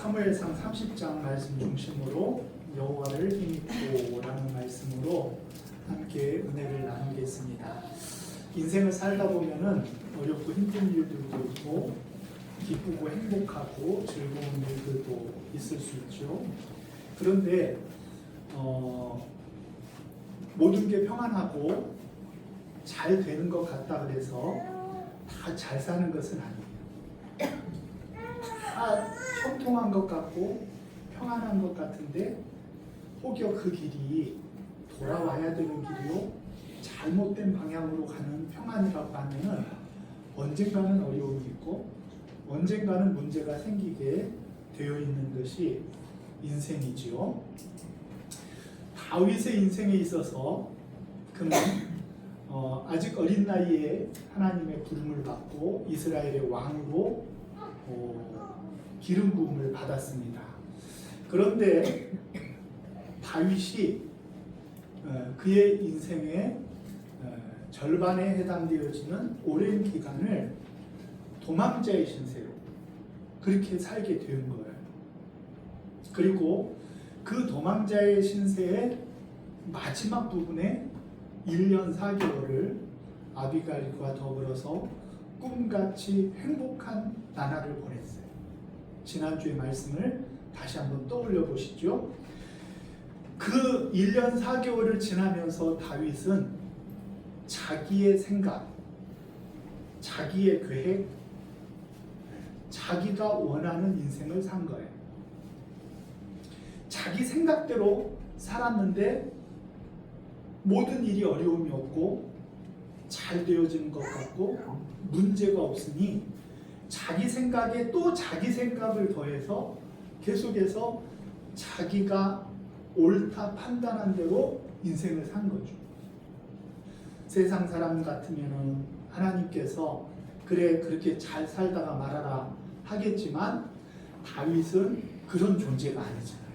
사무엘상 30장 말씀 중심으로 여호와를 힘입고라는 말씀으로 함께 은혜를 나누겠습니다. 인생을 살다 보면은 어렵고 힘든 일들도 있고 기쁘고 행복하고 즐거운 일들도 있을 수 있죠. 그런데 모든 게 평안하고 잘 되는 것 같다 그래서 다 잘 사는 것은 아니에요. 다 형통한 것 같고 평안한 것 같은데 혹여 그 길이 돌아와야 되는 길이요 잘못된 방향으로 가는 평안이라고 하면은 언젠가는 어려움이 있고 언젠가는 문제가 생기게 되어 있는 것이 인생이지요. 다윗의 인생에 있어서 그는 아직 어린 나이에 하나님의 부름을 받고 이스라엘의 왕으로 기름 부음을 받았습니다. 그런데 다윗이 그의 인생의 절반에 해당되어지는 오랜 기간을 도망자의 신세로 그렇게 살게 된 거예요. 그리고 그 도망자의 신세의 마지막 부분에 1년 4개월을 아비가일과 더불어서 꿈같이 행복한 나날을 보냈어요. 지난주의 말씀을 다시 한번 떠올려 보시죠. 그 1년 4개월을 지나면서 다윗은 자기의 생각, 자기의 계획, 자기가 원하는 인생을 산 거예요. 자기 생각대로 살았는데 모든 일이 어려움이 없고 잘 되어지는 것 같고 문제가 없으니 자기 생각에 또 자기 생각을 더해서 계속해서 자기가 옳다 판단한 대로 인생을 산 거죠. 세상 사람 같으면은 하나님께서 그래 그렇게 잘 살다가 말아라 하겠지만 다윗은 그런 존재가 아니잖아요.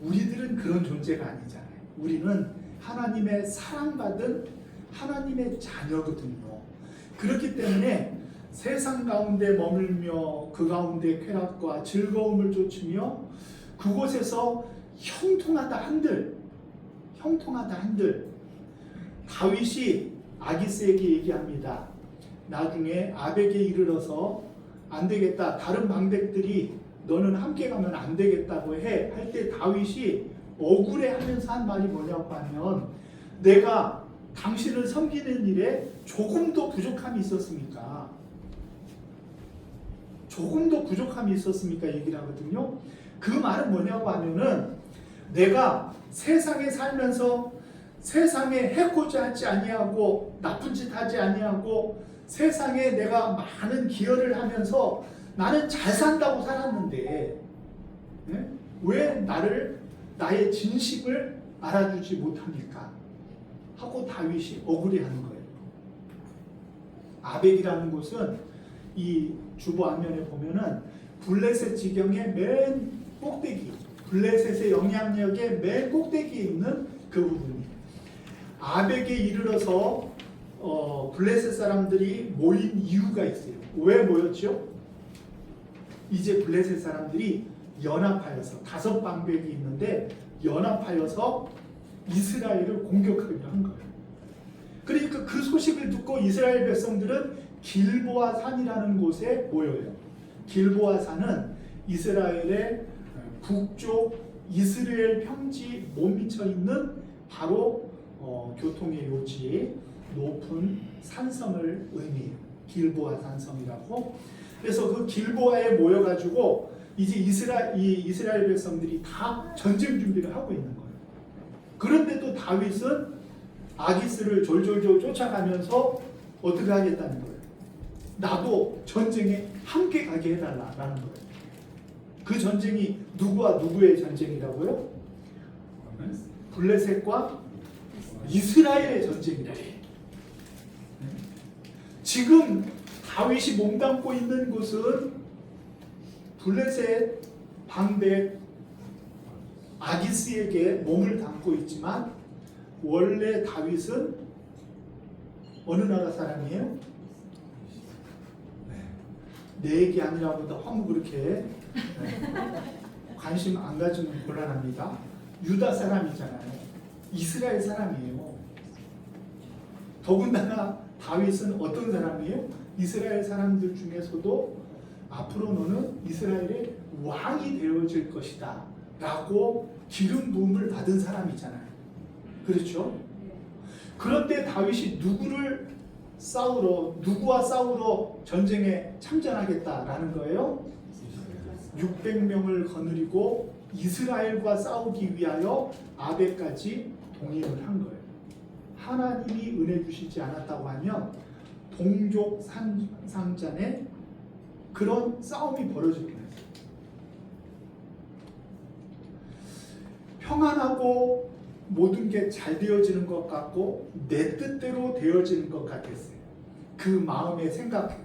우리들은 그런 존재가 아니잖아요. 우리는 하나님의 사랑받은 하나님의 자녀거든요. 그렇기 때문에 세상 가운데 머물며 그 가운데 쾌락과 즐거움을 쫓으며 그곳에서 형통하다 한들 다윗이 아기스에게 얘기합니다. 나중에 아벡에 이르러서 안 되겠다. 다른 방백들이 너는 함께 가면 안 되겠다고 할 때 다윗이 억울해하면서 한 말이 뭐냐고 하면 내가 당신을 섬기는 일에 조금도 부족함이 있었습니까? 조금도 부족함이 있었습니까? 얘기를 하거든요. 그 말은 뭐냐고 하면은 내가 세상에 살면서 세상에 해코지 하지 아니하고 나쁜 짓 하지 아니하고 세상에 내가 많은 기여를 하면서 나는 잘 산다고 살았는데 왜 나의 진심을 알아주지 못합니까? 하고 다윗이 억울해하는 거예요. 아벡이라는 곳은 이 주보 앞면에 보면은 블레셋 지경의 맨 꼭대기, 블레셋의 영향력의 맨 꼭대기에 있는 그 부분이에요. 아벡에 이르러서 블레셋 사람들이 모인 이유가 있어요. 왜 모였죠? 이제 블레셋 사람들이 연합하여서 5방백이 있는데 연합하여서 이스라엘을 공격하려 한 거예요. 그러니까 그 소식을 듣고 이스라엘 백성들은 길보아 산이라는 곳에 모여요. 길보아 산은 이스라엘의 북쪽 이스라엘 평지 못 미쳐 있는 바로 교통의 요지 높은 산성을 의미해요. 길보아 산성이라고. 그래서 그 길보아에 모여가지고 이제 이스라엘 백성들이 다 전쟁 준비를 하고 있는 거예요. 그런데 또 다윗은 아기스를 졸졸졸 쫓아가면서 어떻게 하겠다는 거예요? 나도 전쟁에 함께 가게 해달라라는 거예요. 그 전쟁이 누구와 누구의 전쟁이라고요? 블레셋과 이스라엘의 전쟁이라고. 지금 다윗이 몸담고 있는 곳은 블레셋 방백 아기스에게 몸을 담고 있지만 원래 다윗은 어느 나라 사람이에요? 내 얘기 아니라고 너무 그렇게 관심 안 가지면 곤란합니다. 유다 사람이잖아요. 이스라엘 사람이에요. 더군다나 다윗은 어떤 사람이에요? 이스라엘 사람들 중에서도 앞으로 너는 이스라엘의 왕이 되어질 것이다 라고 기름 부음을 받은 사람이잖아요. 그렇죠? 그런데 다윗이 누구와 싸우러 전쟁에 참전하겠다라는 거예요? 600명을 거느리고 이스라엘과 싸우기 위하여 아벡까지 동행을 한 거예요. 하나님이 은혜 주시지 않았다고 하면 동족 상잔에 그런 싸움이 벌어질 뻔했어요. 평안하고 모든 게 잘 되어지는 것 같고 내 뜻대로 되어지는 것 같았어요. 그 마음의 생각,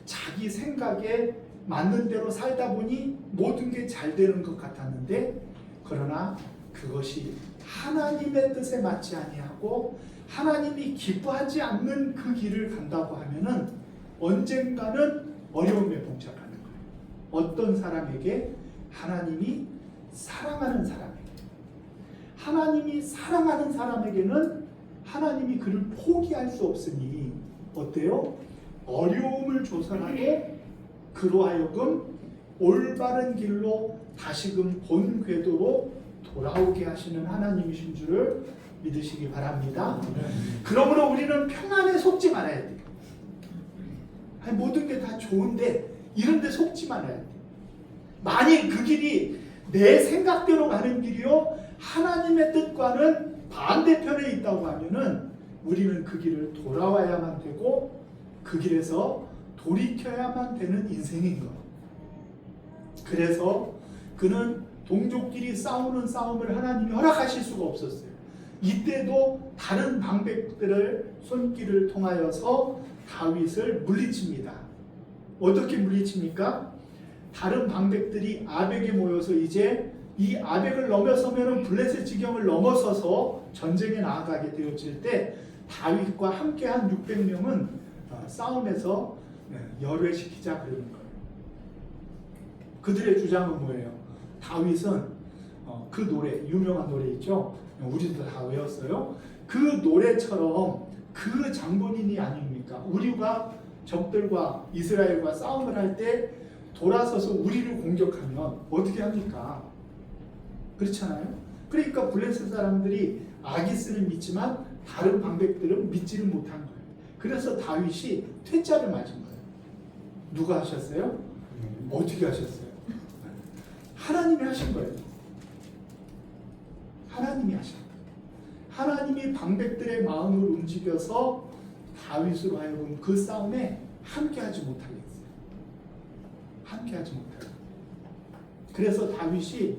자기 생각에 맞는 대로 살다 보니 모든 게 잘 되는 것 같았는데, 그러나 그것이 하나님의 뜻에 맞지 아니하고 하나님이 기뻐하지 않는 그 길을 간다고 하면은 언젠가는 어려움에 봉착하는 거예요. 어떤 사람에게? 하나님이 사랑하는 사람에게. 하나님이 사랑하는 사람에게는 하나님이 그를 포기할 수 없으니 어때요? 어려움을 조성하고 그로 하여금 올바른 길로 다시금 본 궤도로 돌아오게 하시는 하나님이신 줄을 믿으시기 바랍니다. 그러므로 우리는 평안에 속지 말아야 돼요. 모든 게 다 좋은데 이런 데 속지 말아야 돼요. 만일 그 길이 내 생각대로 가는 길이요 하나님의 뜻과는 반대편에 있다고 하면은 우리는 그 길을 돌아와야만 되고 그 길에서 돌이켜야만 되는 인생인 것. 그래서 그는 동족끼리 싸우는 싸움을 하나님이 허락하실 수가 없었어요. 이때도 다른 방백들을 손길을 통하여서 다윗을 물리칩니다. 어떻게 물리칩니까? 다른 방백들이 아벡에 모여서 이제 이 아벡을 넘어서면 블레셋 지경을 넘어서서 전쟁에 나아가게 되어질 때 다윗과 함께한 600명은 싸움에서 열외시키자 그러는 거예요. 그들의 주장은 뭐예요? 다윗은 그 노래, 유명한 노래 있죠? 우리도 다 외웠어요. 그 노래처럼 그 장본인이 아닙니까? 우리가 적들과 이스라엘과 싸움을 할 때 돌아서서 우리를 공격하면 어떻게 합니까? 그렇잖아요. 그러니까 블레셋 사람들이 아기스는 믿지만 다른 방백들은 믿지를 못한 거예요. 그래서 다윗이 퇴짜를 맞은 거예요. 누가 하셨어요? 어떻게 하셨어요? 하나님이 하신 거예요. 하나님이 하신 거예요. 하나님이 방백들의 마음을 움직여서 다윗으로 하여금 그 싸움에 함께하지 못하게 했어요. 함께하지 못하게. 그래서 다윗이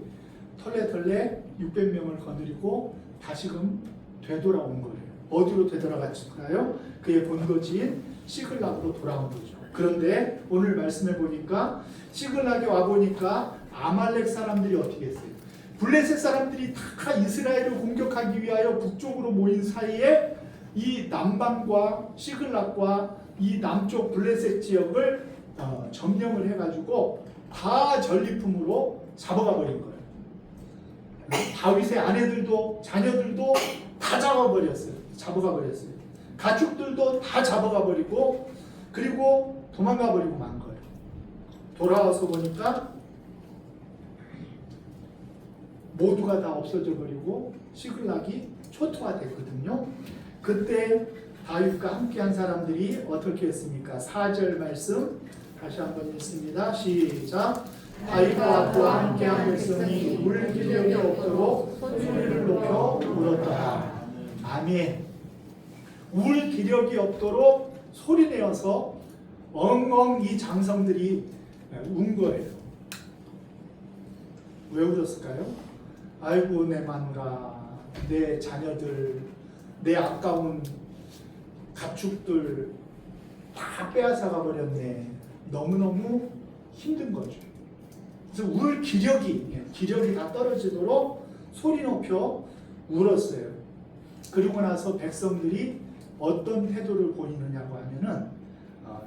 털레털레 600명을 거느리고 다시금 되돌아온 거예요. 어디로 되돌아갔을까요? 그의 본거지인 시글락으로 돌아온 거죠. 그런데 오늘 말씀해 보니까 시글락에 와 보니까 아말렉 사람들이 어떻게 했어요? 블레셋 사람들이 다 이스라엘을 공격하기 위하여 북쪽으로 모인 사이에 이 남방과 시글락과 이 남쪽 블레셋 지역을 점령을 해가지고 다 전리품으로 잡아가 버린 거예요. 다윗의 아내들도 자녀들도 다 잡아버렸어요. 잡아가 버렸어요. 가축들도 다 잡아가 버리고 그리고 도망가 버리고 만 거예요. 돌아와서 보니까 모두가 다 없어져 버리고 시글락이 초토화 됐거든요. 그때 다윗과 함께한 사람들이 어떻게 했습니까? 4절 말씀 다시 한번 읽습니다. 시작. 다윗과 그와 함께한 백성이 울 기력이 없도록 소리를 높여 울었더라. 아멘. 울 기력이 없도록 소리내어서 엉엉 이 장성들이 운 거예요. 왜 울었을까요? 아이고 내 마누라, 내 자녀들, 내 아까운 가축들 다 빼앗아가 버렸네. 너무너무 힘든 거죠. 그래서 울 기력이 다 떨어지도록 소리 높여 울었어요. 그리고 나서 백성들이 어떤 태도를 보이느냐고 하면은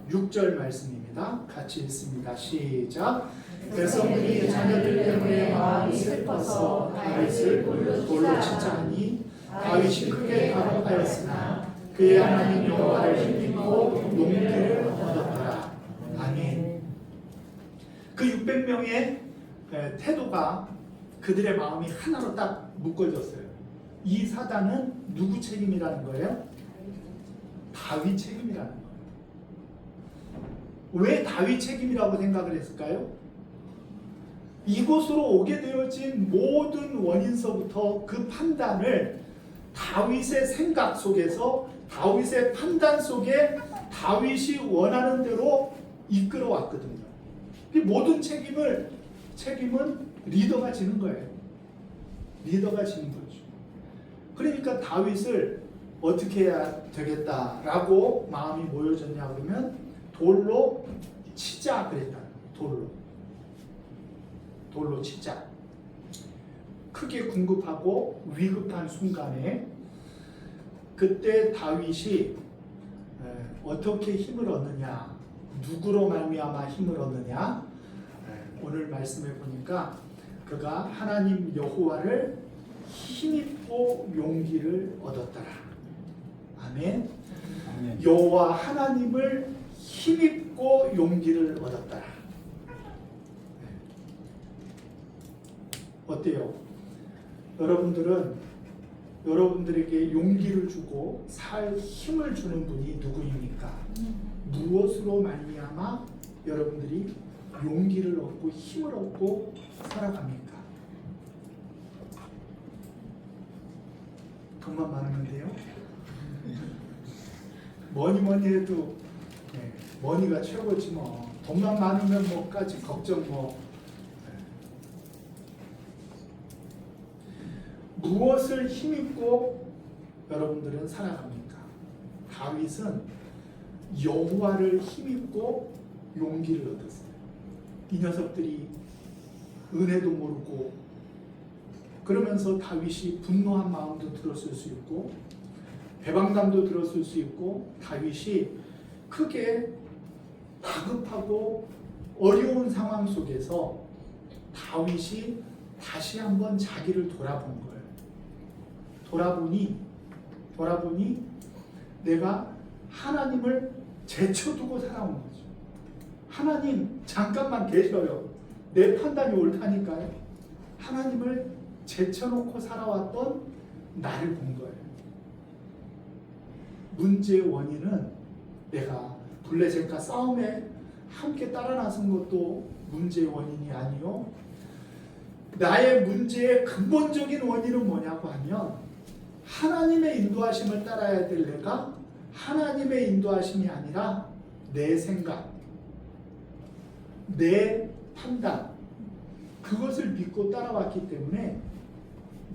6절 말씀입니다. 같이 읽습니다. 시작. 백성들이 자녀들 때문에 마음이 슬퍼서 다윗을 돌로 치자 하니 다윗이 크게 다급하였으나 그의 하나님 여호와를 힘입고 용기를 얻었더라. 아멘. 그 600명의 태도가 그들의 마음이 하나로 딱 묶어졌어요. 이 사단은 누구 책임이라는 거예요? 다윗 책임이라는 거예요. 왜 다윗 책임이라고 생각을 했을까요? 이곳으로 오게 되어진 모든 원인서부터 그 판단을 다윗의 생각 속에서, 다윗의 판단 속에 다윗이 원하는 대로 이끌어 왔거든요. 모든 책임은 리더가 지는 거예요. 리더가 지는 거죠. 그러니까 다윗을 어떻게 해야 되겠다라고 마음이 모여졌냐 그러면 돌로 치자 그랬다. 돌로 치자. 크게 궁급하고 위급한 순간에 그때 다윗이 어떻게 힘을 얻느냐, 누구로 말미암아 힘을 얻느냐, 오늘 말씀에 보니까 그가 하나님 여호와를 힘입고 용기를 얻었더라. 아멘. 여호와 하나님을 힘입고 용기를 얻었더라. 어때요? 여러분들에게 용기를 주고 살 힘을 주는 분이 누구입니까? 무엇으로 말미암아 여러분들이 용기를 얻고 힘을 얻고 살아갑니까? 돈만 많으면 돼요? 뭐니 해도 머니가 최고지 뭐. 돈만 많으면 뭐까지 걱정 뭐. 무엇을 힘입고 여러분들은 살아갑니까? 다윗은 여호와를 힘입고 용기를 얻었어요. 이 녀석들이 은혜도 모르고 그러면서 다윗이 분노한 마음도 들었을 수 있고 배반감도 들었을 수 있고 다윗이 크게 다급하고 어려운 상황 속에서 다윗이 다시 한번 자기를 돌아본 거예요. 돌아보니 내가 하나님을 제쳐두고 살아온 거죠. 하나님 잠깐만 계셔요. 내 판단이 옳다니까요. 하나님을 제쳐놓고 살아왔던 나를 본 거예요. 문제의 원인은 내가 블레셋과 싸움에 함께 따라 나선 것도 문제의 원인이 아니요. 나의 문제의 근본적인 원인은 뭐냐고 하면 하나님의 인도하심을 따라야 될 내가 하나님의 인도하심이 아니라 내 생각, 내 판단, 그것을 믿고 따라왔기 때문에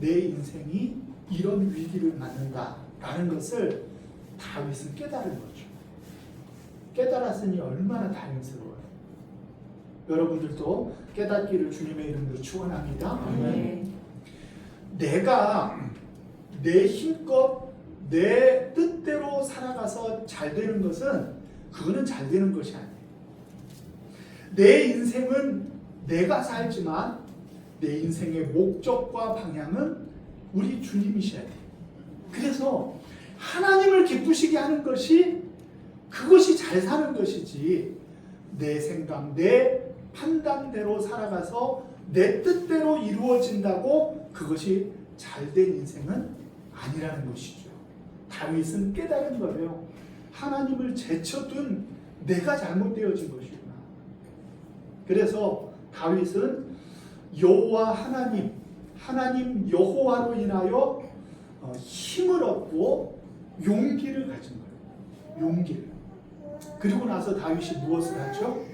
내 인생이 이런 위기를 맞는다라는 것을 다윗은 깨달은 거죠. 깨달았으니 얼마나 다행스러워요. 여러분들도 깨닫기를 주님의 이름으로 축원합니다. 내가 내 힘껏 내 뜻대로 살아가서 잘 되는 것은 그거는 잘 되는 것이 아니에요. 내 인생은 내가 살지만 내 인생의 목적과 방향은 우리 주님이셔야 돼요. 그래서 하나님을 기쁘시게 하는 것이 그것이 잘 사는 것이지 내 생각, 내 판단대로 살아가서 내 뜻대로 이루어진다고 그것이 잘된 인생은 아니라는 것이죠. 다윗은 깨달은 거예요. 하나님을 제쳐둔 내가 잘못되어진 것이구나. 그래서 다윗은 여호와 하나님 여호와로 인하여 힘을 얻고 용기를 가진 거예요. 용기를. 그리고 나서 다윗이 무엇을 하죠?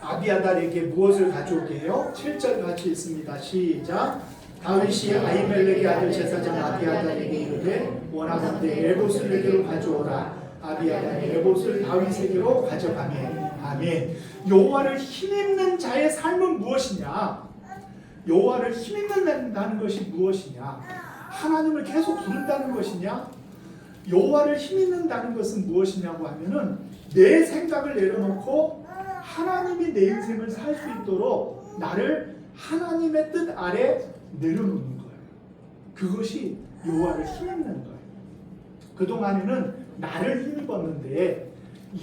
아비아달에게 무엇을 가져오게 해요? 7절 같이 읽습니다. 시작. 다윗이 아히멜렉의 아들 제사장 아비아달에게 이르되 원하건대 에봇을 내게로 가져오라. 아비아달이 에봇을 다윗에게로 가져가매. 아멘. 여호와를 힘입는 자의 삶은 무엇이냐? 여호와를 힘입는다는 것이 무엇이냐? 하나님을 계속 부른다는 것이냐? 여호와를 힘입는다는 것은 무엇이냐고 하면은 내 생각을 내려놓고 하나님이 내 인생을 살 수 있도록 나를 하나님의 뜻 아래 내려놓는 거예요. 그것이 여호와를 힘입는 거예요. 그동안에는 나를 힘입었는데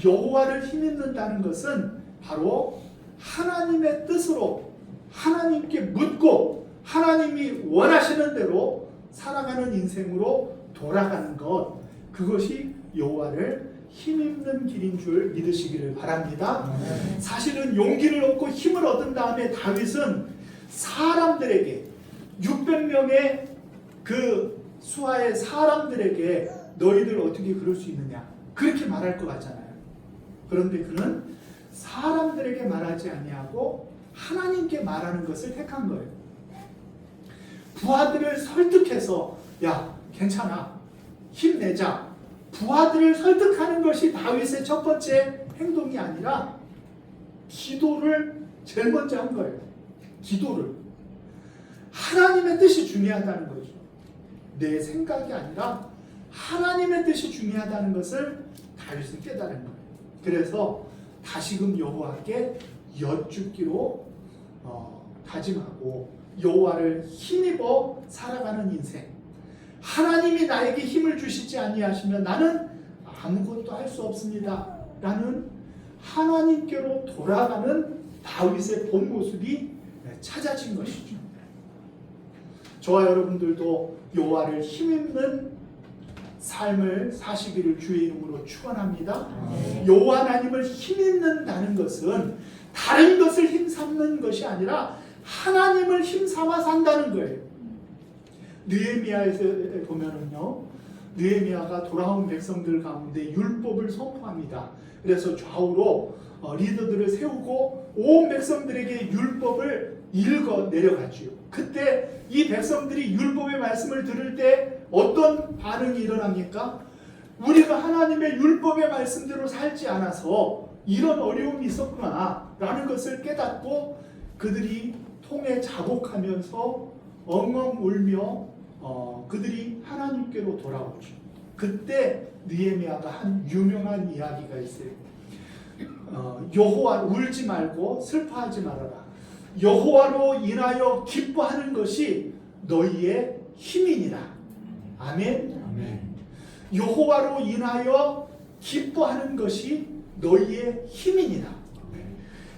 여호와를 힘입는다는 것은 바로 하나님의 뜻으로 하나님께 묻고 하나님이 원하시는 대로 살아가는 인생으로 돌아가는 것, 그것이 여호와를 힘입는 길인 줄 믿으시기를 바랍니다. 사실은 용기를 얻고 힘을 얻은 다음에 다윗은 사람들에게 600명의 그 수하의 사람들에게 너희들 어떻게 그럴 수 있느냐 그렇게 말할 것 같잖아요. 그런데 그는 사람들에게 말하지 아니하고 하나님께 말하는 것을 택한 거예요. 부하들을 설득해서 야 괜찮아 힘내자, 부하들을 설득하는 것이 다윗의 첫 번째 행동이 아니라 기도를 제일 먼저 한 거예요. 기도를. 하나님의 뜻이 중요하다는 거죠. 내 생각이 아니라 하나님의 뜻이 중요하다는 것을 다윗은 깨달은 거예요. 그래서 다시금 여호와께 여쭙기로 다짐하고 여호와를 힘입어 살아가는 인생. 하나님이 나에게 힘을 주시지 아니하시면 나는 아무것도 할 수 없습니다 라는 하나님께로 돌아가는 다윗의 본 모습이 찾아진 것이죠. 저와 여러분들도 여호와를 힘입는 삶을 사시기를 주의 이름으로 축원합니다. 여호와 하나님을 힘입는다는 것은 다른 것을 힘삼는 것이 아니라 하나님을 힘삼아 산다는 거예요. 느헤미야에서 보면은요, 느헤미야가 돌아온 백성들 가운데 율법을 선포합니다. 그래서 좌우로 리더들을 세우고 온 백성들에게 율법을 읽어 내려가지요. 그때 이 백성들이 율법의 말씀을 들을 때 어떤 반응이 일어납니까? 우리가 하나님의 율법의 말씀대로 살지 않아서 이런 어려움이 있었구나 라는 것을 깨닫고 그들이 통에 자복하면서 엉엉 울며 그들이 하나님께로 돌아오죠. 그때 느헤미야가 한 유명한 이야기가 있어요. 여호와 울지 말고 슬퍼하지 말아라. 여호와로 인하여 기뻐하는 것이 너희의 힘이니라. 아멘. 아멘. 여호와로 인하여 기뻐하는 것이 너희의 힘이니라.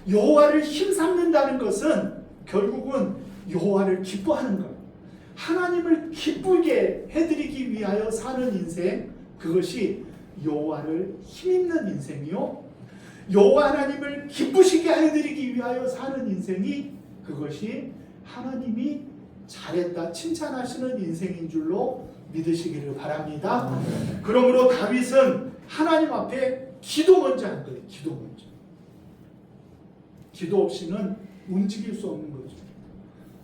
여호와를 힘삼는다는 것은 결국은 여호와를 기뻐하는 것. 하나님을 기쁘게 해드리기 위하여 사는 인생, 그것이 여호와를 힘입는 인생이요. 여호와 하나님을 기쁘시게 해드리기 위하여 사는 인생이 그것이 하나님이 잘했다 칭찬하시는 인생인 줄로 믿으시기를 바랍니다. 그러므로 다윗은 하나님 앞에 기도 먼저 한 거예요. 기도 먼저. 기도 없이는 움직일 수 없는 거죠.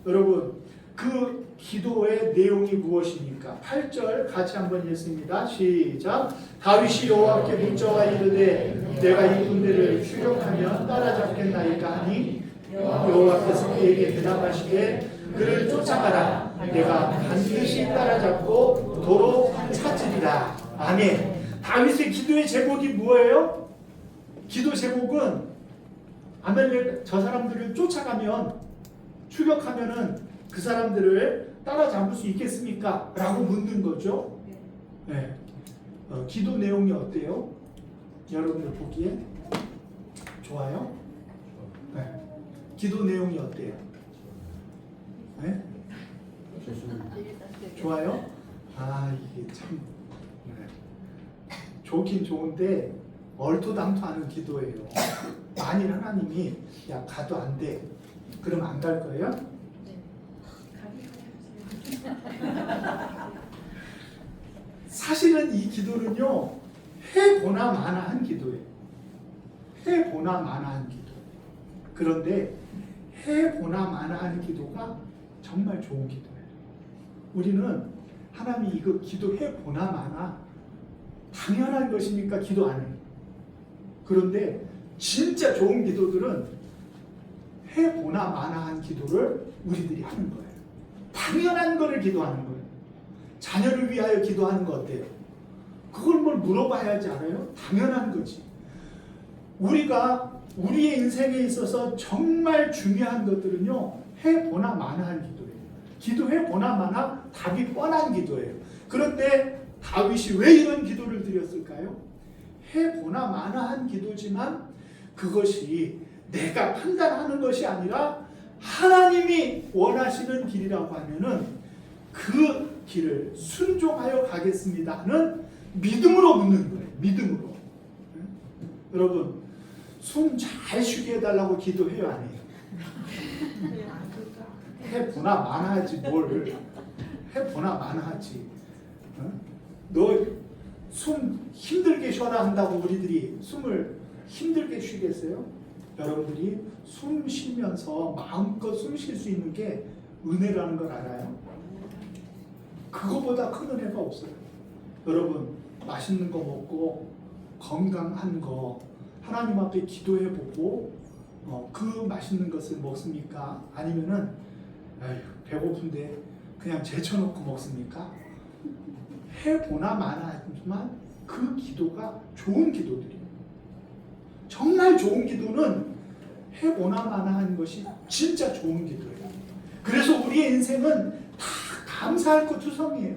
여러분, 그 기도의 내용이 무엇입니까? 8절 같이 한번 읽습니다. 시작. 다윗이 여호와께 묻자와 이르되 내가 이 군대를 추격하면 따라잡겠나이까 하니 여호와께서 그에게 대답하시되 그를 쫓아가라. 내가 반드시 따라잡고 도로 찾으리라. 아멘. 다윗의 기도의 제목이 뭐예요? 기도 제목은 아멜렉 저 사람들을 쫓아가면 추격하면은 그 사람들을 따라잡을 수 있겠습니까? 라고 묻는 거죠. 네. 기도 내용이 어때요? 여러분들 보기에 좋아요? 네. 기도 내용이 어때요? 네? 좋아요? 아 이게 참 좋긴 좋은데 얼토당토하는 기도예요. 만일 하나님이 야 가도 안 돼, 그럼 안 갈 거예요? 사실은 이 기도는요 해보나 마나한 기도예요. 해보나 마나한 기도. 그런데 해보나 마나한 기도가 정말 좋은 기도예요. 우리는 하나님이 이거 기도해보나 마나 당연한 것이니까 기도 안 해요. 그런데 진짜 좋은 기도들은 해보나 마나한 기도를 우리들이 하는 거예요. 당연한 거를 기도하는 거예요. 자녀를 위하여 기도하는 거 어때요? 그걸 뭘 물어봐야지 알아요? 당연한 거지. 우리가 우리의 인생에 있어서 정말 중요한 것들은요, 해보나 마나한 기도예요. 기도해보나 마나 답이 뻔한 기도예요. 그런데 다윗이 왜 이런 기도를 드렸을까요? 해보나 마나한 기도지만 그것이 내가 판단하는 것이 아니라 하나님이 원하시는 길이라고 하면은 그 길을 순종하여 가겠습니다는 믿음으로 묻는 거예요. 믿음으로. 여러분, 숨 잘 쉬게 해달라고 기도해요, 안 해요? 해보나 마나하지 뭘. 해보나 마나하지. 너 숨 힘들게 쉬어라 한다고 우리들이 숨을 힘들게 쉬겠어요? 여러분들이 숨 쉬면서 마음껏 숨 쉴 수 있는 게 은혜라는 걸 알아요? 그거보다 큰 은혜가 없어요. 여러분, 맛있는 거 먹고 건강한 거 하나님 앞에 기도해보고 그 맛있는 것을 먹습니까? 아니면은 에휴, 배고픈데 그냥 제쳐놓고 먹습니까? 해보나 마나하지만 그 기도가 좋은 기도들이에요. 정말 좋은 기도는 해보나 마나한 것이 진짜 좋은 기도예요. 그래서 우리의 인생은 다 감사할 것 투성이에요.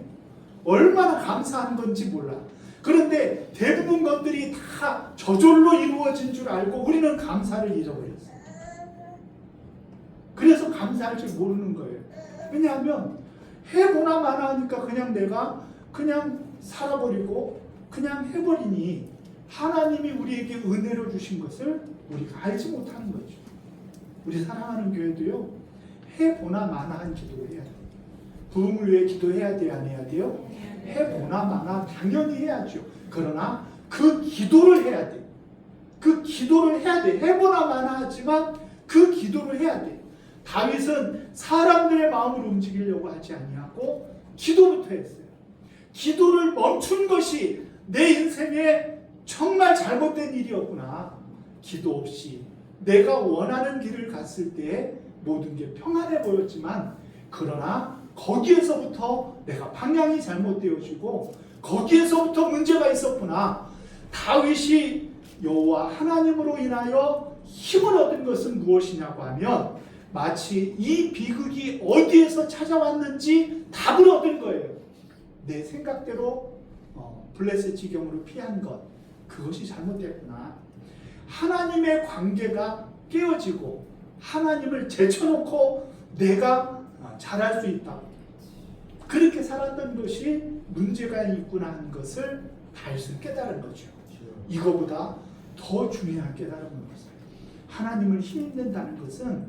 얼마나 감사한 건지 몰라. 그런데 대부분 것들이 다 저절로 이루어진 줄 알고 우리는 감사를 잃어버렸어요. 그래서 감사할 줄 모르는 거예요. 왜냐하면 해보나 마나 하니까 그냥 내가 그냥 살아버리고 그냥 해버리니 하나님이 우리에게 은혜로 주신 것을 우리가 알지 못하는 거죠. 우리 사랑하는 교회도요, 해보나 마나한 기도를 해야 돼요. 부흥을 위해 기도해야 돼요, 안 해야 돼요? 해보나 마나 당연히 해야죠. 그러나 그 기도를 해야 돼요. 그 기도를 해야 돼. 해보나 마나 하지만 그 기도를 해야 돼. 다윗은 사람들의 마음을 움직이려고 하지 아니하고 기도부터 했어요. 기도를 멈춘 것이 내 인생에 정말 잘못된 일이었구나. 기도 없이 내가 원하는 길을 갔을 때 모든 게 평안해 보였지만, 그러나 거기에서부터 내가 방향이 잘못되어지고 거기에서부터 문제가 있었구나. 다윗이 여호와 하나님으로 인하여 힘을 얻은 것은 무엇이냐고 하면 마치 이 비극이 어디에서 찾아왔는지 답을 얻은 거예요. 내 생각대로 블레셋 지경으로 피한 것, 그것이 잘못됐구나. 하나님의 관계가 깨어지고 하나님을 제쳐놓고 내가 잘할 수 있다. 그렇게 살았던 것이 문제가 있구나 하는 것을 다윗은 깨달은 거죠. 이거보다 더 중요한 깨달음은 없어요. 하나님을 힘입는다는 것은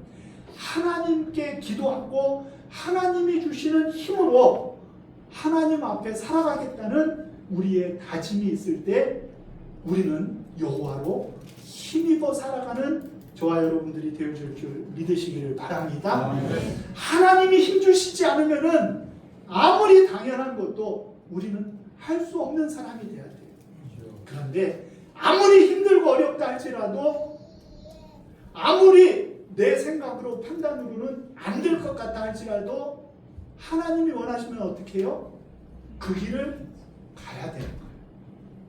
하나님께 기도하고 하나님이 주시는 힘으로 하나님 앞에 살아가겠다는 우리의 다짐이 있을 때 우리는 여호와로 힘입어 살아가는 저와 여러분들이 되어줄 줄 믿으시기를 바랍니다. 하나님이 힘주시지 않으면은 아무리 당연한 것도 우리는 할 수 없는 사람이 돼야 돼요. 그런데 아무리 힘들고 어렵다 할지라도, 아무리 내 생각으로 판단으로는 안 될 것 같다 할지라도 하나님이 원하시면 어떻게 해요? 그 길을 가야 되는 거예요.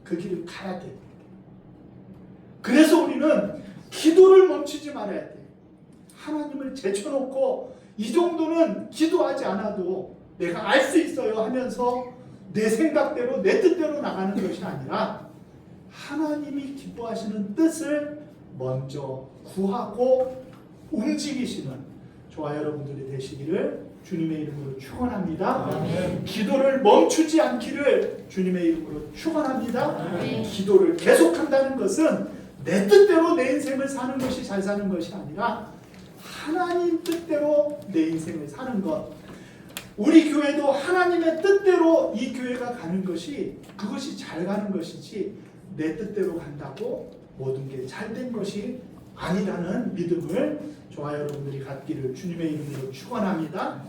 그 길을 가야 돼요. 그래서 우리는 기도를 멈추지 말아야 돼요. 하나님을 제쳐놓고 이 정도는 기도하지 않아도 내가 알 수 있어요 하면서 내 생각대로 내 뜻대로 나가는 것이 아니라 하나님이 기뻐하시는 뜻을 먼저 구하고 움직이시는 저와 여러분들이 되시기를 주님의 이름으로 축원합니다. 기도를 멈추지 않기를 주님의 이름으로 축원합니다. 기도를 계속한다는 것은 내 뜻대로 내 인생을 사는 것이 잘 사는 것이 아니라 하나님 뜻대로 내 인생을 사는 것. 우리 교회도 하나님의 뜻대로 이 교회가 가는 것이, 그것이 잘 가는 것이지 내 뜻대로 간다고 모든 게 잘된 것이 아니라는 믿음을 저와 여러분들이 갖기를 주님의 이름으로 축원합니다.